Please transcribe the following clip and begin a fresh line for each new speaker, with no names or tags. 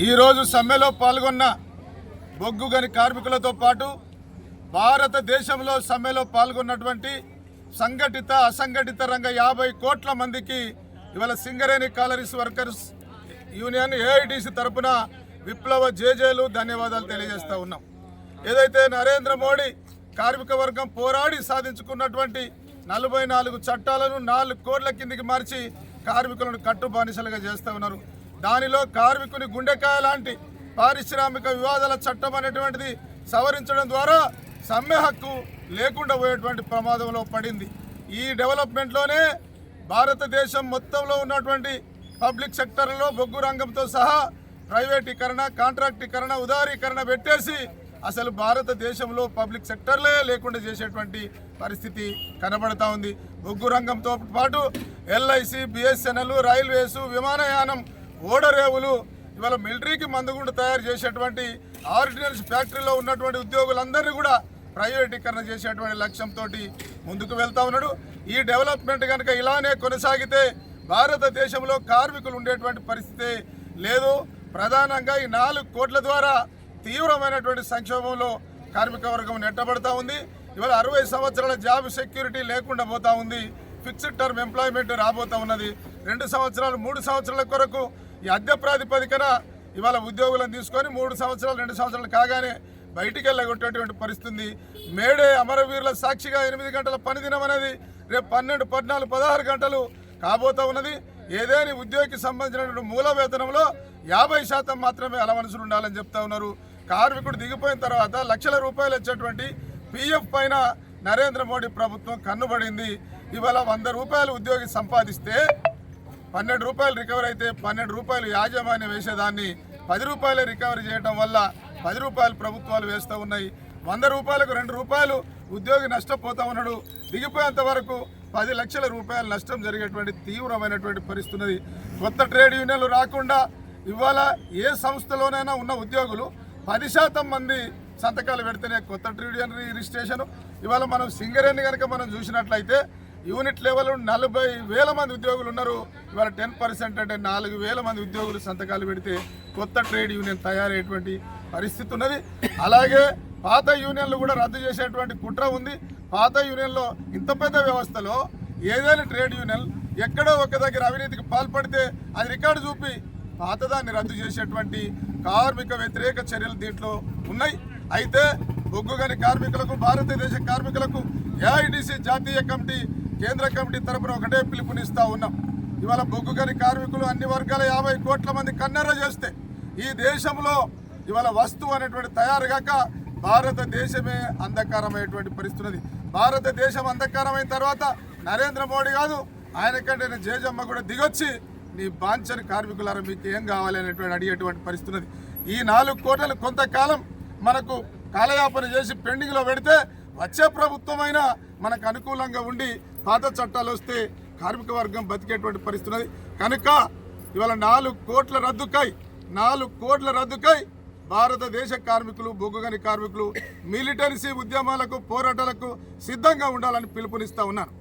ఈరోజు సమ్మెలో పాల్గొన్న బొగ్గు గని కార్మికులతో పాటు భారతదేశంలో సమ్మెలో పాల్గొన్నటువంటి సంఘటిత అసంఘటిత రంగ 50 కోట్ల మందికి ఇవాళ Singareni collieries workers union AITC తరపున విప్లవ జేజేలు ధన్యవాదాలు తెలియజేస్తా ఉన్నాం. ఏదైతే నరేంద్ర మోడీ కార్మిక వర్గం పోరాడి సాధించుకున్నటువంటి 44 చట్టాలను 4 కోట్ల కిందికి మార్చి కార్మికులను కట్టుబానిసలుగా చేస్తూ ఉన్నారు. దానిలో కార్మికుని గుండెకాయ లాంటి పారిశ్రామిక వివాదాల చట్టం అనేటువంటిది సవరించడం ద్వారా సమ్మె హక్కు లేకుండా పోయేటువంటి ప్రమాదంలో పడింది. ఈ డెవలప్మెంట్లోనే భారతదేశం మొత్తంలో ఉన్నటువంటి పబ్లిక్ సెక్టర్లో బొగ్గు రంగంతో సహా ప్రైవేటీకరణ, కాంట్రాక్టీకరణ, ఉదారీకరణ పెట్టేసి అసలు భారతదేశంలో పబ్లిక్ సెక్టర్లే లేకుండా చేసేటువంటి పరిస్థితి కనబడతా ఉంది. బొగ్గు రంగంతో పాటు ఎల్ఐసి, బిఎస్ఎన్ఎల్, రైల్వేసు, విమానయానం, ఓడరేవులు, ఇవాళ మిలిటరీకి మందుగుండు తయారు చేసేటువంటి ఆర్డినెన్స్ ఫ్యాక్టరీలో ఉన్నటువంటి ఉద్యోగులందరినీ కూడా ప్రైవేటీకరణ చేసేటువంటి లక్ష్యంతో ముందుకు వెళ్తా ఉన్నాడు. ఈ డెవలప్మెంట్ కనుక ఇలానే కొనసాగితే భారతదేశంలో కార్మికులు ఉండేటువంటి పరిస్థితి లేదు. ప్రధానంగా ఈ 4 కోట్ల ద్వారా తీవ్రమైనటువంటి సంక్షోభంలో కార్మిక వర్గం నెట్టబడతా ఉంది. ఇవాళ 60 సంవత్సరాల జాబ్ సెక్యూరిటీ లేకుండా పోతా ఉంది. ఫిక్స్డ్ టర్మ్ ఎంప్లాయ్మెంట్ రాబోతా ఉన్నది. 2 సంవత్సరాలు 3 సంవత్సరాల కొరకు ఈ అద్దె ప్రాతిపదికన ఇవాళ ఉద్యోగులను తీసుకొని 3 సంవత్సరాలు 2 సంవత్సరాలు కాగానే బయటికి వెళ్ళగొట్టేటువంటి పరిస్థితి. మేడే అమరవీరుల సాక్షిగా 8 గంటల పని దినం అనేది రేపు 12, 14, 16 గంటలు కాబోతా ఉన్నది. ఏదేని ఉద్యోగికి సంబంధించినటువంటి మూల వేతనంలో 50% మాత్రమే అలవన్సులు ఉండాలని చెప్తా ఉన్నారు. కార్మికుడు దిగిపోయిన తర్వాత లక్షల రూపాయలు వచ్చేటువంటి పిఎఫ్ పైన నరేంద్ర మోడీ ప్రభుత్వం కన్నుబడింది. ఇవాళ 100 రూపాయలు ఉద్యోగి సంపాదిస్తే 12 రూపాయలు రికవరీ అయితే 12 రూపాయలు యాజమాన్యం వేసేదాన్ని 10 రూపాయలే రికవరీ చేయడం వల్ల 10 రూపాయలు ప్రభుత్వాలు వేస్తూ ఉన్నాయి. 100 రూపాయలకు 2 రూపాయలు ఉద్యోగి నష్టపోతా ఉన్నాడు. దిగిపోయేంత వరకు 10 లక్షల రూపాయలు నష్టం జరిగేటువంటి తీవ్రమైనటువంటి పరిస్థితి. కొత్త ట్రేడ్ యూనియన్లు రాకుండా ఇవాళ ఏ సంస్థలోనైనా ఉన్న ఉద్యోగులు 10% మంది సంతకాలు పెడితేనే కొత్త ట్రేడ్ యూనియన్ రిజిస్ట్రేషన్. ఇవాళ మనం సింగరేణి కనుక మనం చూసినట్లయితే యూనిట్ లెవెల్ 40,000 మంది ఉద్యోగులు ఉన్నారు. ఇవాళ 10% అంటే 4,000 మంది ఉద్యోగులు సంతకాలు పెడితే కొత్త ట్రేడ్ యూనియన్ తయారయ్యేటువంటి పరిస్థితి ఉన్నది. అలాగే పాత యూనియన్లు కూడా రద్దు చేసేటువంటి కుట్ర ఉంది. పాత యూనియన్లో ఇంత పెద్ద వ్యవస్థలో ఏదైనా ట్రేడ్ యూనియన్ ఎక్కడో ఒక దగ్గర అవినీతికి పాల్పడితే అది రికార్డు చూపి పాతదాన్ని రద్దు చేసేటువంటి కార్మిక వ్యతిరేక చర్యలు దీంట్లో ఉన్నాయి. అయితే బొగ్గు గని కార్మికులకు, భారతదేశ కార్మికులకు ఏఐటీసీ జాతీయ కమిటీ, కేంద్ర కమిటీ తరపున ఒకటే పిలుపునిస్తా ఉన్నాం. ఇవాళ బొగ్గు గని కార్మికులు అన్ని వర్గాల 50 కోట్ల మంది కన్నెర్ర చేస్తే ఈ దేశంలో ఇవాళ వస్తువు అనేటువంటి తయారుగాక భారతదేశమే అంధకారమైనటువంటి పరిస్థితి. భారతదేశం అంధకారమైన తర్వాత నరేంద్ర మోడీ కాదు, ఆయన కంటే జేజమ్మ కూడా దిగొచ్చి నీ బాంచని కార్మికులారా మీకు ఏం కావాలి అనేటువంటి అడిగేటువంటి పరిస్థితి. ఈ 4 కోట్లను కొంతకాలం మనకు కాలయాపన చేసి పెండింగ్లో పెడితే వచ్చే ప్రభుత్వమైనా మనకు అనుకూలంగా ఉండి పాత చట్టాలు వస్తే కార్మిక వర్గం బతికేటువంటి పరిస్థితి. కనుక ఇవాళ 4 కోట్ల రద్దుకై భారతదేశ కార్మికులు, బొగ్గు గని కార్మికులు మిలిటెన్సీ ఉద్యమాలకు, పోరాటాలకు సిద్ధంగా ఉండాలని పిలుపునిస్తా ఉన్నాను.